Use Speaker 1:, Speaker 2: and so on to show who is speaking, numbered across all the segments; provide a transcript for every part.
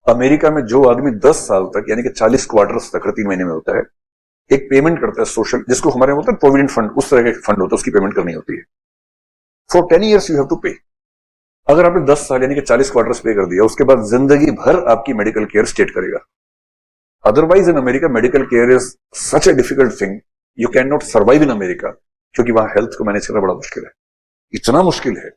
Speaker 1: America में जो आदमी 10 साल तक यानी कि 40 क्वार्टर्स तक हर 3 महीने में होता है, एक पेमेंट करता है सोशल, जिसको हमारे बोलते हैं प्रोविडेंट फंड, उस तरह का फंड होता है, उसकी पेमेंट करनी होती है। For 10 years you have to pay. अगर आपने 10 साल यानी कि 40 क्वार्टर्स पे कर दिया, उसके बाद जिंदगी भर आपकी मेडिकल केयर स्टेट करेगा। Otherwise in America medical care is such a difficult thing, you can not survive in America, क्योंकि वहां हेल्थ को मैनेज करना बड़ा मुश्किल है, इतना मुश्किल है।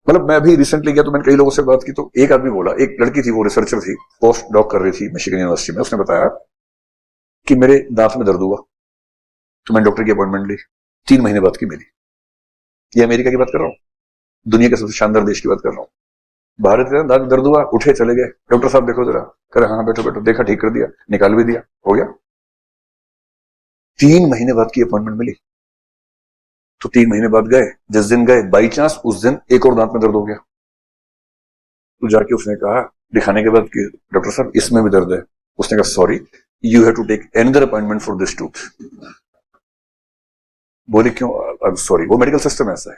Speaker 1: मतलब मैं अभी रिसेंटली गया तो मैंने कई लोगों से बात की, तो एक आदमी बोला, एक लड़की थी, वो रिसर्चर थी, पोस्ट डॉक कर रही थी मिशिगन यूनिवर्सिटी में, उसने बताया कि मेरे दांत में दर्द हुआ, तो मैंने डॉक्टर की अपॉइंटमेंट ली, 3 महीने बाद की मिली। ये अमेरिका की बात कर रहा हूँ, दुनिया के सबसे शानदार देश की बात कर रहा हूँ। भारत के दांत में दर्द हुआ, उठे चले गए, डॉक्टर साहब देखो जरा, करे हाँ बैठो बैठो, देखा, ठीक कर दिया, निकाल भी दिया, हो गया। 3 महीने बाद की अपॉइंटमेंट मिली, तो 3 महीने बाद गए, जिस दिन गए बाई चांस उस दिन एक और दांत में दर्द हो गया। तो जाके उसने कहा दिखाने के बाद कि डॉक्टर साहब इसमें भी दर्द है। उसने कहा sorry, you have to take another appointment for this tooth. बोले क्यों? आई एम सॉरी, वो मेडिकल सिस्टम ऐसा है।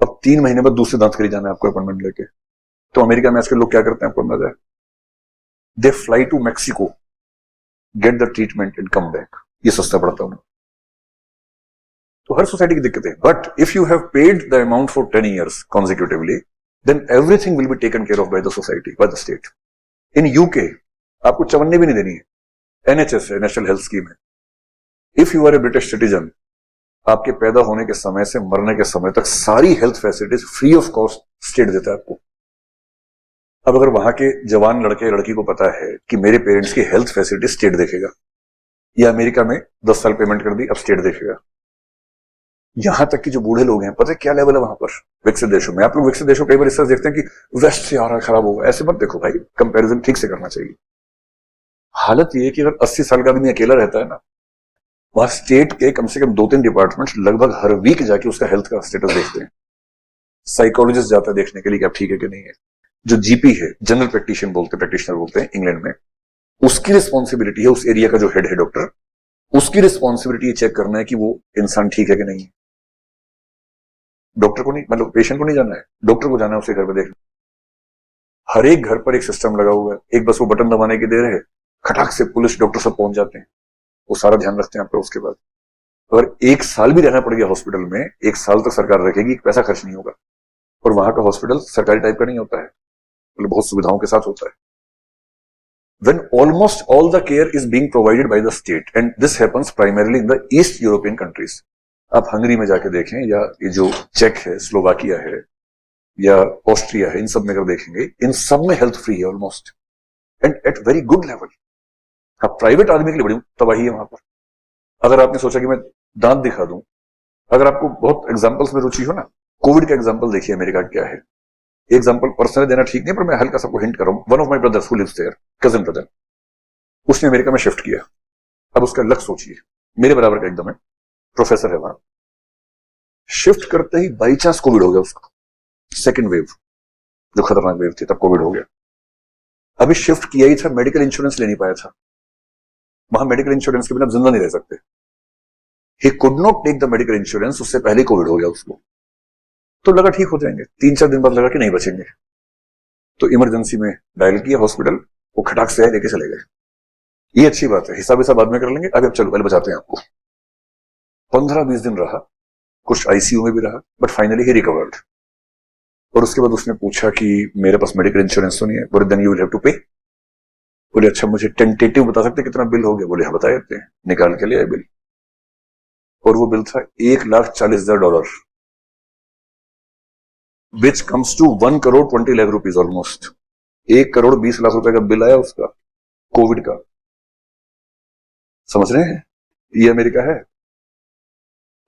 Speaker 1: अब 3 महीने बाद दूसरे दांत के लिए जाना है आपको अपॉइंटमेंट लेके। तो अमेरिका में आजकल लोग क्या करते हैं आपको अंदाजा है? They fly to Mexico, get the treatment and come back, ये सस्ता पड़ता है उन्हें। तो हर सोसाइटी की दिक्कत है, but if you have paid the amount for 10 years consecutively, then everything will be taken care of by the society, by the state. In UK आपको चवन्ने भी नहीं देनी है, एनएचएस है, नेशनल हेल्थ स्कीम है। If you are a British citizen, आपके पैदा होने के समय से मरने के समय तक सारी health facilities free of cost state देता है आपको। अब अगर वहां के जवान लड़के लड़की को पता है कि मेरे पेरेंट्स की हेल्थ फैसिलिटी स्टेट देखेगा, या अमेरिका में 10 साल पेमेंट कर दी, अब स्टेट देखेगा। यहां तक कि जो बूढ़े लोग हैं, पता है क्या लेवल है वहां पर विकसित देशों में। आप लोग विकसित देशों कई बार रिसर्च देखते हैं कि वेस्ट से आ रहा है, खराब होगा, ऐसे मत देखो भाई, कंपैरिजन ठीक से करना चाहिए। हालत ये है कि अगर 80 साल का आदमी अकेला रहता है ना, वहां स्टेट के कम से कम 2-3 डिपार्टमेंट्स लगभग हर वीक जाके उसका हेल्थ का स्टेटस देखते हैं। साइकोलॉजिस्ट जाता है देखने के लिए कि आप ठीक है कि नहीं है। जो जीपी है, जनरल प्रैक्टिशनर बोलते हैं इंग्लैंड में, उसकी रिस्पॉन्सिबिलिटी है, उस एरिया का जो हेड है डॉक्टर, उसकी रिस्पॉन्सिबिलिटी चेक करना है कि वो इंसान ठीक है कि नहीं है। डॉक्टर को नहीं, मतलब पेशेंट को नहीं जाना है, डॉक्टर को जाना है उसके घर पर देखना। हर एक घर पर एक सिस्टम लगा हुआ है, एक बस वो बटन दबाने की देर है, खटाक से पुलिस डॉक्टर सब पहुंच जाते हैं, वो सारा ध्यान रखते हैं आपका। उसके बाद अगर 1 साल भी रहना पड़ गया हॉस्पिटल में, 1 साल तक सरकार रखेगी, पैसा खर्च नहीं होगा। और वहां का हॉस्पिटल सरकारी टाइप का नहीं होता है, मतलब बहुत सुविधाओं के साथ होता है। When almost all the care is being provided by the state, and this happens primarily in the East European countries. आप हंगरी में जाके देखें, या ये जो चेक है, स्लोवाकिया है, या ऑस्ट्रिया है, इन सब में अगर देखेंगे, इन सब में हेल्थ फ्री है almost, and at very good level. हाँ, प्राइवेट आदमी के लिए बड़ी तबाही है वहां पर। अगर आपने सोचा कि मैं दांत दिखा दूं, अगर आपको बहुत एग्जाम्पल्स में रुचि हो ना, कोविड का एग्जाम्पल देखिए अमेरिका क्या है। एग्जाम्पल पर्सनली देना ठीक नहीं, पर मैं हल्का सबको हिंट कर रहा हूं। One of my brothers who lives there, cousin brother, उसने अमेरिका में शिफ्ट किया। अब उसका लक सोचिए, मेरे बराबर का एकदम है, प्रोफेसर है वहां। शिफ्ट करते ही बाई चांस कोविड हो गया उसको, सेकेंड वेव, जो खतरनाक वेव थी, तब कोविड हो गया। अभी शिफ्ट किया ही था, मेडिकल इंश्योरेंस ले नहीं पाया था। वहां मेडिकल इंश्योरेंस के बिना जिंदा नहीं रह सकते। He could not take the medical insurance, उससे पहले कोविड हो गया उसको। तो लगा ठीक हो जाएंगे, 3-4 दिन बाद लगा कि नहीं बचेंगे, तो इमरजेंसी में डायल किया हॉस्पिटल, वो खटाक से आए, लेके चले गए। ये अच्छी बात है, हिसाब हिसाब बाद में कर लेंगे, अभी अब चलो पहले बचाते हैं आपको। 15-20 दिन रहा, कुछ आईसीयू में भी रहा, बट फाइनली ही रिकवर्ड। और उसके बाद उसने पूछा कि मेरे पास मेडिकल इंश्योरेंस तो नहीं है। बोले then you will have to pay. बोले अच्छा मुझे टेंटेटिव बता सकते कितना बिल हो गया? बोले हाँ बता देते हैं। निकाल के लिए बिल, और वो बिल था $1,40,000, which comes to 1,20,00,000 rupees almost. 1,20,00,000 का बिल आया उसका, कोविड का। समझ रहे हैं, ये अमेरिका है।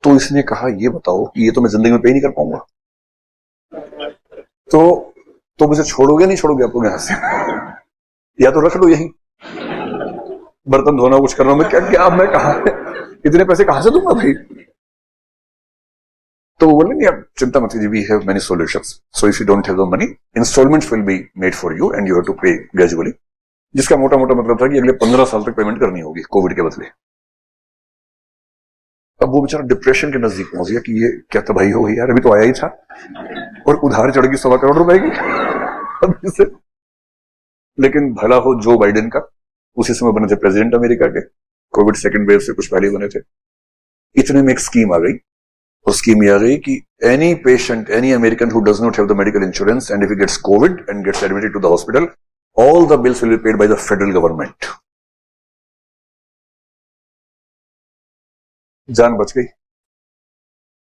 Speaker 1: तो इसने कहा ये बताओ कि ये तो मैं जिंदगी में पे नहीं कर पाऊंगा, तो मुझे छोड़ोगे नहीं छोड़ोगे आप लोग यहां से? या तो रख लो यही, बर्तन धोना कुछ करना, मैं क्या मैं कहा इतने पैसे कहां से दूंगा भाई? तो वो बोले नहीं आप चिंता मत कीजिए, we have many solutions, so if you don't have the money, installments will be made for you and you have to pay gradually. जिसका मोटा मोटा मतलब था कि अगले 15 साल तक पेमेंट करनी होगी कोविड के बदले। अब वो बेचारा डिप्रेशन के नजदीक पहुंच गया कि ये क्या तबाही हो गई यार, अभी तो आया ही था और उधार चढ़ गई 1.25 करोड़ रुपए की। अब लेकिन भला हो जो बाइडेन का, उसी समय बने थे प्रेसिडेंट अमेरिका के, कोविड सेकंड वेव से कुछ पहले बने थे। इतने में एक स्कीम आ गई, और स्कीम ये आ गई कि any patient, any American who does not have the medical insurance and if he gets Covid and gets admitted to the hospital, all the bills will be paid by the federal government. जान बच गई,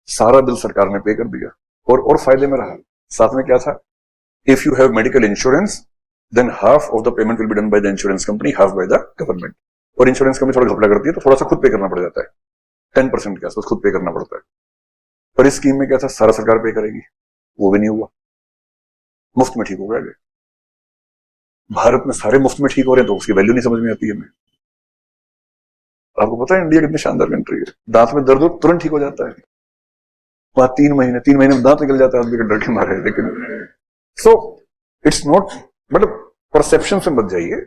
Speaker 1: सारा bill सरकार ने पे कर दिया, और फायदे में रहा। साथ में क्या था, if you have medical insurance than half of the payment will be done by the insurance company, half by the government. और इंश्योरेंस कंपनी थोड़ा घपला करती है तो थोड़ा सा खुद पे करना पड़ जाता है, 10% के आसपास खुद पे करना पड़ता है। पर इस स्कीम में क्या था, सारा सरकार पे करेगी, वो भी नहीं हुआ, मुफ्त में ठीक हो गया। भारत में सारे मुफ्त में ठीक हो रहे हैं तो उसकी वैल्यू नहीं समझ में आती है हमें। आपको पता है इंडिया कितनी शानदार कंट्री है, दांत में दर्द हो तुरंत ठीक हो जाता है, वहां 3 महीने में दांत निकल जाता है आदमी का डर के मारे। लेकिन सो इट्स नॉट, मतलब परसेप्शन से मत जाइए,